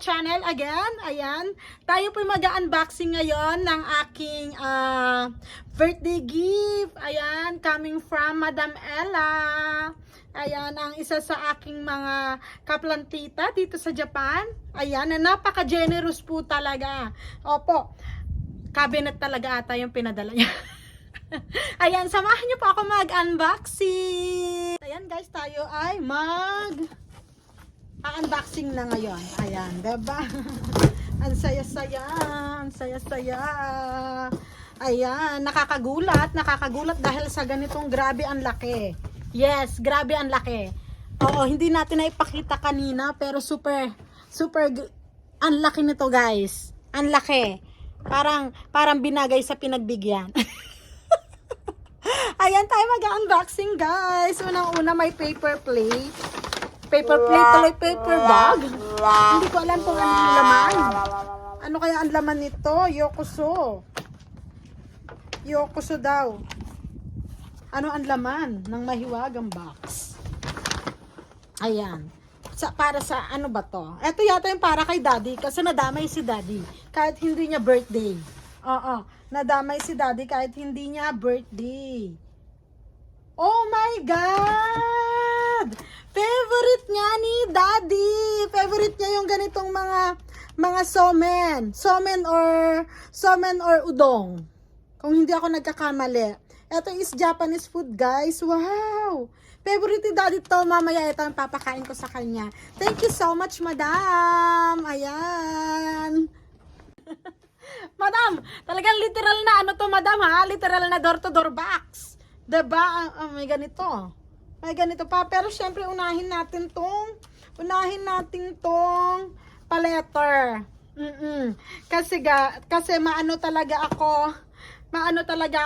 channel again. Ayan, tayo po mag-unboxing ngayon ng aking birthday gift. Ayan, coming from Madam Ella. Ayan, ang isa sa aking mga kaplantita dito sa Japan. Ayan, na napaka-generous po talaga. Opo, cabinet talaga ata yung pinadala niya. Ayan, samahan niyo po ako mag-unboxing. Ayan guys, tayo ay unboxing na ngayon. Ayan, diba? Ang saya-saya, ang saya-saya. Ayan, nakakagulat dahil sa ganitong grabe ang laki. Yes, grabe ang laki. Oo, hindi natin na ipakita kanina, pero super ang laki nito guys. Ang laki. Parang binagay sa pinagbigyan. Ayan, tayo mag-unboxing guys. Unang-una may paper plate. Paper plate, tuloy paper bag. Hindi ko alam kung ano yung laman. Ano kaya ang laman nito? Yokoso. Yokoso daw. Ano ang laman ng mahiwagang box? Ayan. Para sa ano ba to? Ito yata yung para kay daddy kasi nadamay si daddy kahit hindi niya birthday. Oo, nadamay si daddy kahit hindi niya birthday. Oh my God! Favorite niya ni daddy. Favorite niya yung ganitong mga somen. Somen or udong. Kung hindi ako nagkakamali. Ito is Japanese food guys. Wow! Favorite ni daddy to. Mamaya ito ang papakain ko sa kanya. Thank you so much, madam. Ayan. Madam, talagang literal na ano to, madam ha? Literal na door-to-door box. Diba? May ganito. May ganito pa. Pero syempre, unahin natin tong paletter. Kasi maano talaga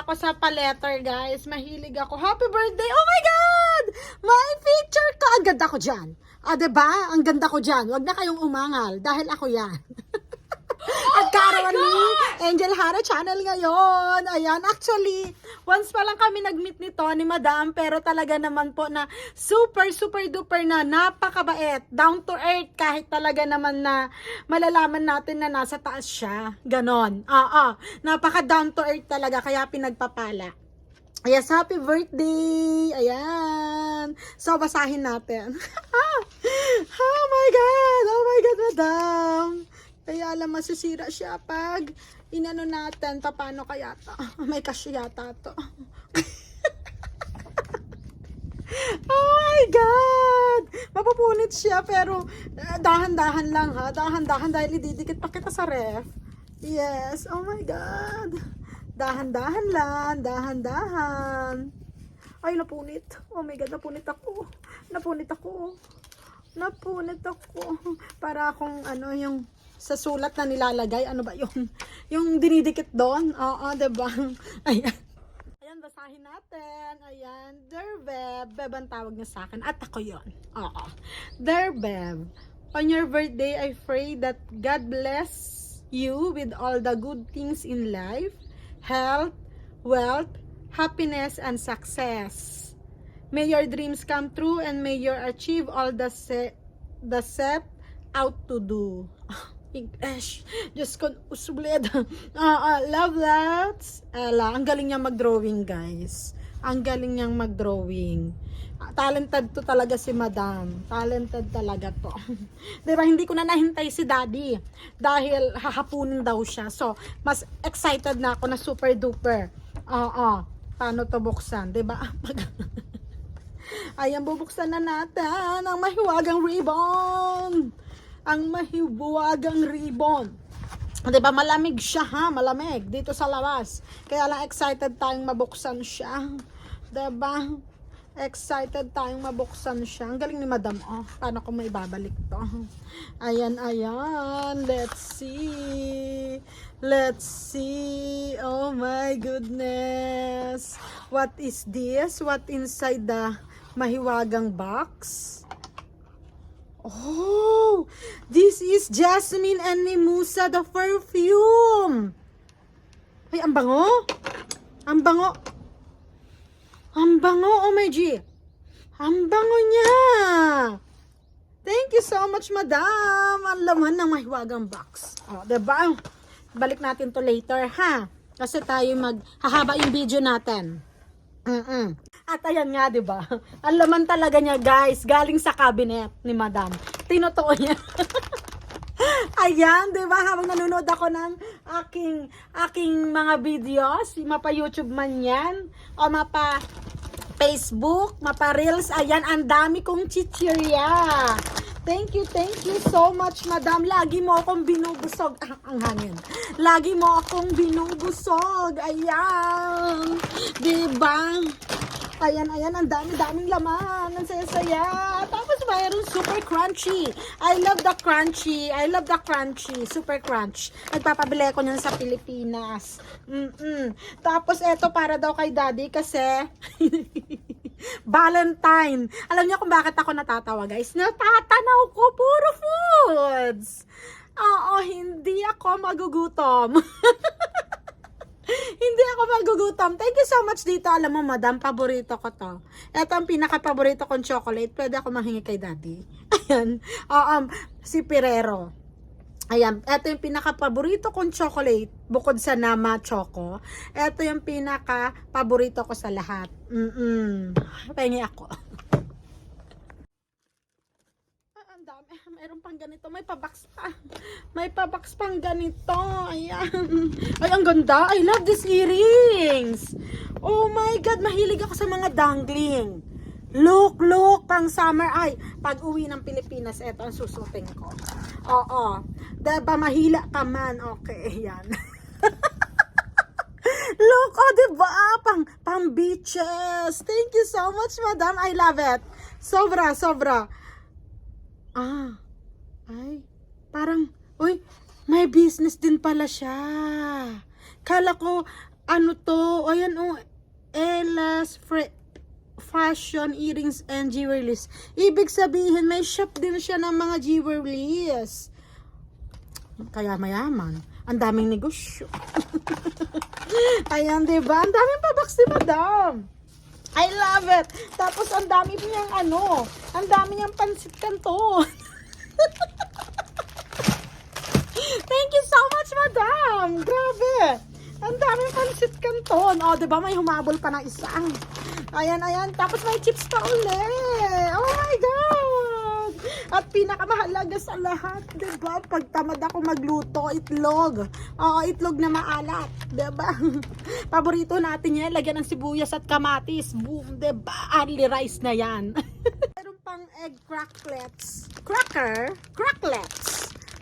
ako sa paletter, guys. Mahilig ako. Happy birthday! Oh my God! May picture ka! Ang ganda ko dyan. Diba? Ang ganda ko dyan. Huwag na kayong umangal. Dahil ako yan. At karawan ni Angel Hara Channel ngayon. Ayan, actually, once pa lang kami nag-meet nito ni Madam, pero talaga naman po na super duper na napakabait, down to earth, kahit talaga naman na malalaman natin na nasa taas siya. Ganon. Napaka down to earth talaga, kaya pinagpapala. Yes, happy birthday! Ayan. So, basahin natin. Oh my God, Madam. Kaya alam, masisira siya pag inano natin. Paano kaya to? May cash yata to. Oh my God! Mapupunit siya pero dahan-dahan lang ha. Dahan-dahan dahil ididikit pa kita sa ref. Yes. Oh my God. Dahan-dahan lang. Dahan-dahan. Ay, napunit. Oh my God, napunit ako. Para akong ano yung sa sulat na nilalagay, ano ba yun? Yung dinidikit doon. Oo, diba? Ayan. Ayan, basahin natin. Ayan. Dear Beb. Beb ang tawag niya sa akin. At ako yun. Oo. Dear Beb, on your birthday, I pray that God bless you with all the good things in life, health, wealth, happiness, and success. May your dreams come true and may you achieve all the set out to do. English. Diyos ko, usubled. Love lots. Ella, ang galing niyang mag-drawing, guys. Ang galing niyang mag-drawing. Talented to talaga si Madam. Talented talaga to. Diba, hindi ko na nahintay si Daddy. Dahil hahapunin daw siya. So, mas excited na ako na super duper. Paano to buksan? Diba? Ayan, bubuksan na natin ang mahiwagang ribbon. Ang mahiwagang ribbon. Diba, malamig siya ha, malamig dito sa labas. Kaya lang excited tayong mabuksan siya. Diba? Excited tayong mabuksan siya. Ang galing ni Madam. Paano ko maibabalik to? Ayan. Let's see. Oh my goodness. What is this? What inside the mahiwagang box? Oh, this is Jasmine and Mimosa, the perfume. Ay, ang bango. Oh my G. Ang bango niya. Thank you so much, madam. Ang laman ng mahiwagang box. O, diba? Balik natin to later, ha? Kasi tayo hahaba yung video natin. At ayan nga, diba? Ang laman talaga niya, guys. Galing sa cabinet ni madam. Tinutuo niya. Ayan, diba? Habang nanonood ako ng aking mga videos, mapa YouTube man yan, o mapa Facebook, mapa Reels, ayan, ang dami kong chichirya. Thank you so much, madam. Lagi mo akong binubusog. Ang hangin. Lagi mo akong binubusog. Ayan. Diba? Ayan, ang daming laman. Ang saya-saya. Tapos mayroon super crunchy. I love the crunchy. Super crunch. Nagpapabili ko niyan sa Pilipinas. Tapos eto para daw kay daddy kasi Valentine. Alam niyo kung bakit ako natatawa, guys? Natatanaw ko puro foods. Oo, hindi ako magugutom. Hindi ako magugutom. Thank you so much dito. Alam mo, madam, paborito ko to. Ito ang pinaka-paborito kong chocolate. Pwede ako manghingi kay daddy. Ayan. Si Pirero. Ayan. Ito yung pinaka-paborito kong chocolate. Bukod sa Nama Choco. Ito yung pinaka-paborito ko sa lahat. Pahingi ako. Dami. Mayroon pang ganito. May pabox pa. May pabox pang ganito. Ayan. Ay, ang ganda. I love these earrings. Oh my God. Mahilig ako sa mga dangling. Look. Pang summer. Ay, pag uwi ng Pilipinas, eto ang susuting ko. Oo. Diba, mahila ka man. Okay, yan. Look, oh, diba? Pang beaches. Thank you so much, madam. I love it. Sobra. Ay, parang, uy, may business din pala siya. Kala ko, ano to, ayan Ella's Fashion, Earrings and Jewelries. Ibig sabihin, may shop din siya ng mga jewelries. Kaya mayaman. Ang daming negosyo. Ayan, diba? Ang daming pabox ni madam. I love it. Tapos ang dami niyang ang dami niyang pansit canton. Thank you so much, madam. Grabe. Ang daming pansit canton. Oh, 'di ba may humabol pa ng isa. Ayan. Tapos may chips pa uli. Oh my God. At pinakamahalaga sa lahat, 'di ba? Pag tamad ako magluto, itlog. Oo, itlog na maalat, 'di ba? Paborito natin 'yan, lagyan ng sibuyas at kamatis. Boom, 'di ba? Only rice na 'yan. Meron pang egg cracklets. Cracklets.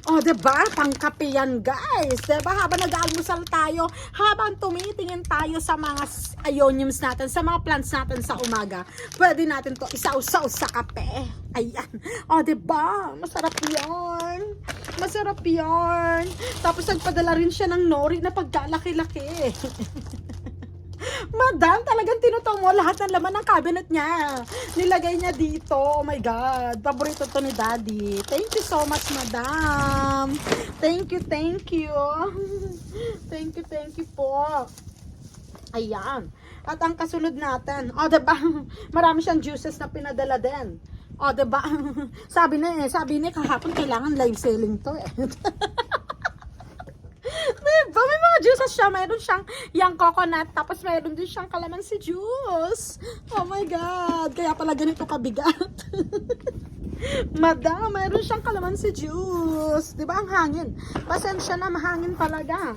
Oh, 'di ba? Pangkape yan, guys. 'Di ba? Habang nag-aalmusal tayo, habang tumitingin tayo sa mga ioniums natin, sa mga plants natin sa umaga, pwede natin 'to isausaw sa kape. Ayan. Oh, 'di ba? Masarap 'yan. Tapos nagpadala rin siya ng nori na pagkalaki-laki. Madam, talagang tinuto mo lahat ng laman ng cabinet niya. Nilagay niya dito. Oh my God. Paborito to ni daddy. Thank you so much, madam. Thank you. Thank you po. Ayan. At ang kasunod natin. O, diba? Marami siyang juices na pinadala din. O, diba? Sabi niya kahapon kailangan live selling to eh. Diba? May mga juices siya. Mayroon siyang yang coconut. Tapos mayroon din siyang calamansi juice. Oh my God. Kaya pala ganito kabigat. Madam, mayroon siyang calamansi juice. Diba ang hangin? Pasensya na, mahangin talaga.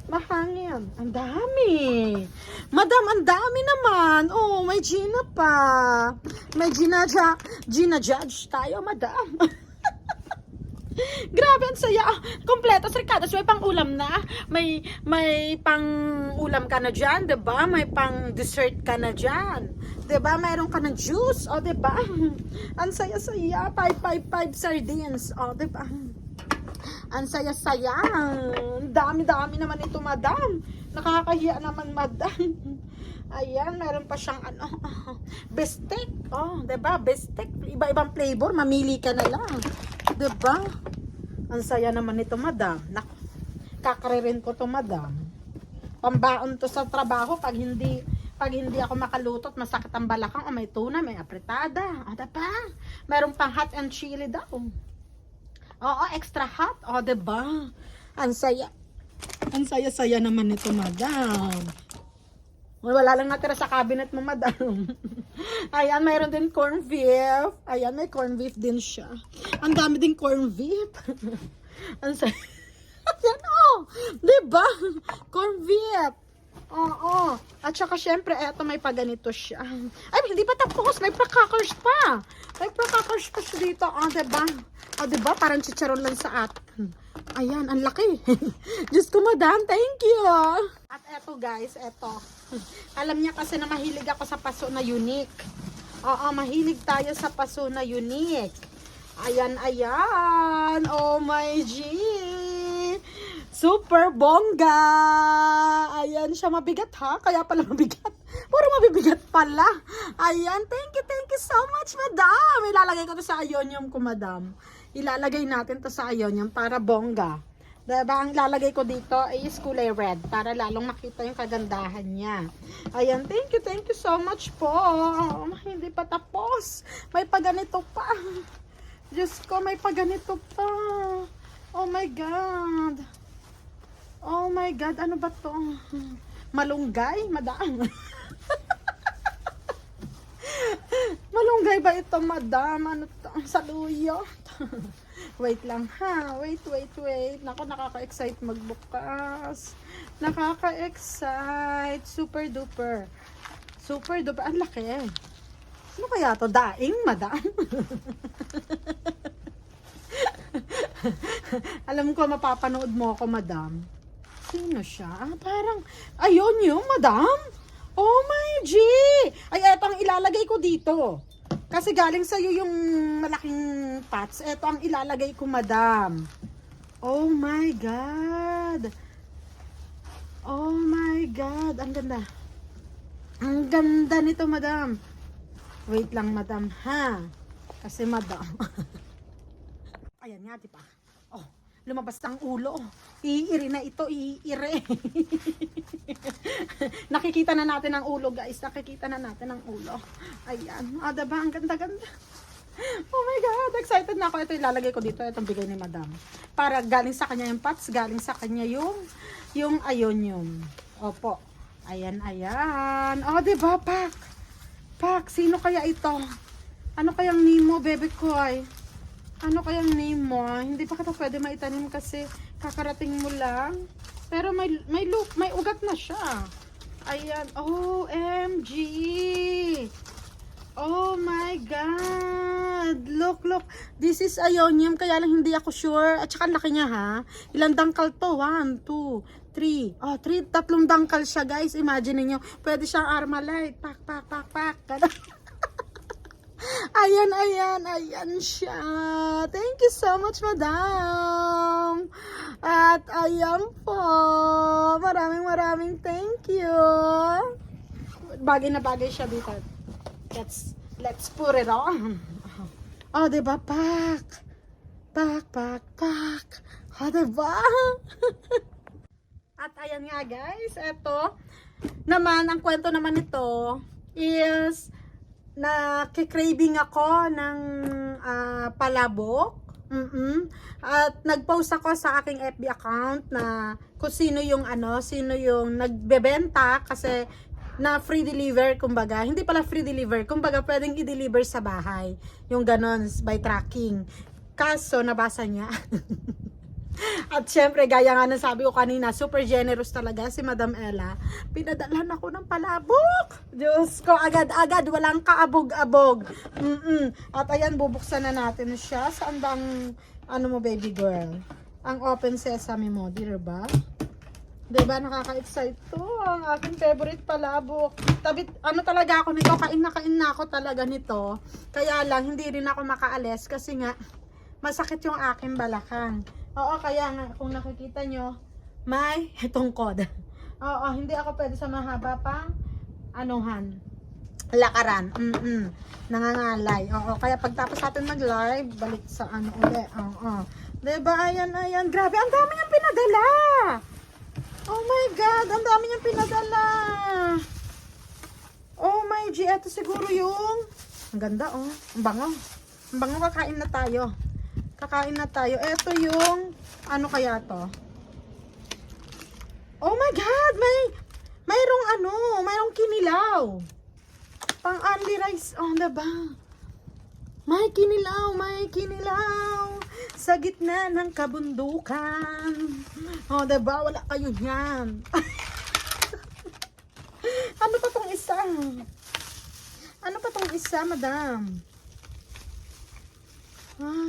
Mahangin. Ang dami. Madam, ang dami naman. Oh, may Gina pa. May Gina Judge tayo, madam. Grabe, ang saya. Kompleto sa ricadas. May pang ulam na. May pang ulam ka na dyan, diba? May pang dessert ka na dyan. Diba? Mayroon ka ng juice. O, diba? Ang saya-saya. 555 sardines. O, diba? Ang saya-saya. Dami-dami naman ito, madam. Nakakahiya naman, madam. Ayan, meron pa siyang bestek. Oh, 'di ba? Bestek, iba-ibang flavor, mamili ka na lang. 'Di ba? Ang saya naman nito, madam. Kakaririn ko 'to, madam. Pambaon 'to sa trabaho pag hindi Pag hindi ako makalutot, masakit ang balakang. O may tuna, may apretada. O diba? Meron pang hot and chili daw. Oo, extra hot. O diba? Ang saya. Ang saya-saya naman nito, madam. Wala lang natira sa cabinet mo, madam. Ayan, mayroon din corn beef. Ayan, may corn beef din siya. Ang dami din corn beef. Ang saya. Ayan, oh. Diba? Corn beef. Oo. At saka, syempre, eto may paganito siya. Ay, hindi pa tapos. May crackers pa. May crackers pa siya dito. O, diba? O, diba? Parang chicharon lang sa atin. Ayan, ang laki. Diyos ko, madam. Thank you. At eto, guys. Eto. Alam niya kasi na mahilig ako sa paso na unique. Oo, mahilig tayo sa paso na unique. Ayan, ayan. Oh my G. Super bongga. Ayan siya, mabigat ha. Kaya pala mabigat. Puro mabibigat pala. Ayan, thank you so much, madam. Ilalagay ko to sa ionium ko, madam. Ilalagay natin to sa ionium para bongga. Diba, ang lalagay ko dito is kulay red para lalong makita yung kagandahan niya. Ayan, thank you so much po. Hindi pa tapos. May paganito pa. Diyos ko, may paganito pa. Oh my God. Oh my God, ano ba to? Malunggay, madam. Malunggay ba ito, madam? Ano to? Saluyot. Wait lang ha. Wait. Nako, nakaka-excite magbukas. Nakaka-excite. Super duper. Ang laki. Ano kaya to? Daing, madam? Alam ko, mapapanood mo ako, madam. Sino siya? Parang, ayun yung, madam. Oh my G! Ay, eto ang ilalagay ko dito. Kasi galing sa'yo yung malaking pots. Ito ang ilalagay ko, madam. Oh my God. Oh my God. Ang ganda. Ang ganda nito, madam. Wait lang, madam, ha? Kasi, madam. Ayan nga, diba? Oh, lumabas ang ulo. Iiri na ito, iiri. Nakikita na natin ang ulo, guys. Nakikita na natin ang ulo. Ayan. Ah, diba? Ang ganda-ganda. Oh my God. Excited na ako. Ito ilalagay ko dito. Itong bigay ni madam. Para galing sa kanya yung pots. Galing sa kanya yung ionium. Opo. Ayan. Oh, diba? Pak. Sino kaya ito? Ano kayang name mo, bebe ko ay? Ano kayang name mo? Hindi pa kita pwede maitanim kasi kakarating mo lang. Pero may ugat na siya. Ayan. OMG. Oh my God. Look. This is ionium. Kaya lang hindi ako sure. At saka laki niya ha. Ilang dangkal to? 1, 2, 3. Oh, 3. Tatlong dangkal siya, guys. Imagine niyo. Pwede siyang Armalite. Pak. Ayan siya. Thank you so much, madam. At ayan po. Maraming thank you. Bagay na bagay siya dito. Let's put it on. Oh, diba? Pak. Oh, diba? At ayan nga, guys. Ito naman, ang kwento naman nito is nakikraving ako ng palabok. At nag-post ako sa aking FB account na kung sino yung nagbebenta kasi na free deliver, kumbaga. Hindi pala free deliver, kumbaga pwedeng i-deliver sa bahay. Yung ganon, by tracking. Kaso, nabasa niya. At syempre, gaya nga ng sabi ko kanina, super generous talaga si Madam Ella. Pinadalhan ako ng palabok. Diyos ko, agad-agad, walang kaabog-abog. At ayan, bubuksan na natin siya. Saan bang, mo baby girl? Ang open sesame mo, diba? Diba, nakaka-excite to. Ang aking favorite palabok. Talaga ako nito, kain na ako talaga nito. Kaya lang, hindi rin ako makaalis kasi nga, masakit yung aking balakang. Oo, kaya nga, kung nakikita nyo, may tungkod. Oo, hindi ako pwede sa mahaba pang lakaran. Nangangalay. Oo, kaya pagtapos natin mag-live, balik sa ulit. Oo. Diba, ayan. Grabe, ang dami niyang pinadala. Oh my God, ang dami niyang pinadala. Ito siguro yung... Ang ganda, oh. Ang bango. Ang bango, kakain na tayo. Kakain na tayo. Ito yung... Ano kaya to? Oh my God! Mayroong kinilaw. Pang only rice. Oh, diba? May kinilaw. Sa gitna ng kabundukan. Oh, diba? Wala kayo yan. Ano pa tong isa? Ano pa tong isa, madam?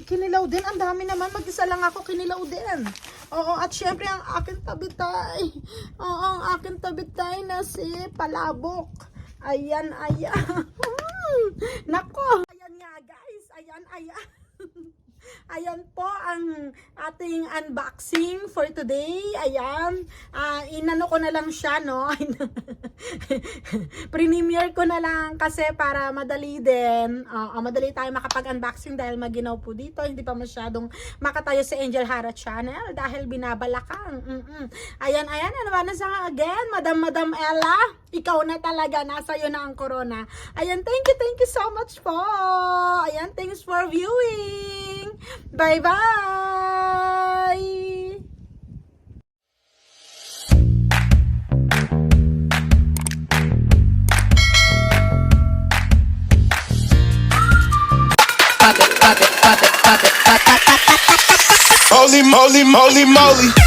Kinilaw din. Ang dami naman. Mag-isa lang ako, kinilaw din. Oo, at syempre ang aking tabitay. Oo, ang aking tabitay na si Palabok. Ayan. Nako. Ayan nga, guys. Ayan. Ayan po ang ating unboxing for today. Ayan. Inano ko na lang siya, no? Premiere ko na lang kasi para madali din. Madali tayo makapag-unboxing dahil maginaw po dito. Hindi pa masyadong makatayo sa Angel Hara Channel dahil binabalakang. Ayan. Ano ba na sa again? Madam Ella, ikaw na talaga. Nasa iyo na ang corona. Ayan, thank you so much po. Ayan, thanks for viewing. Bye-bye! Holy moly, moly, moly.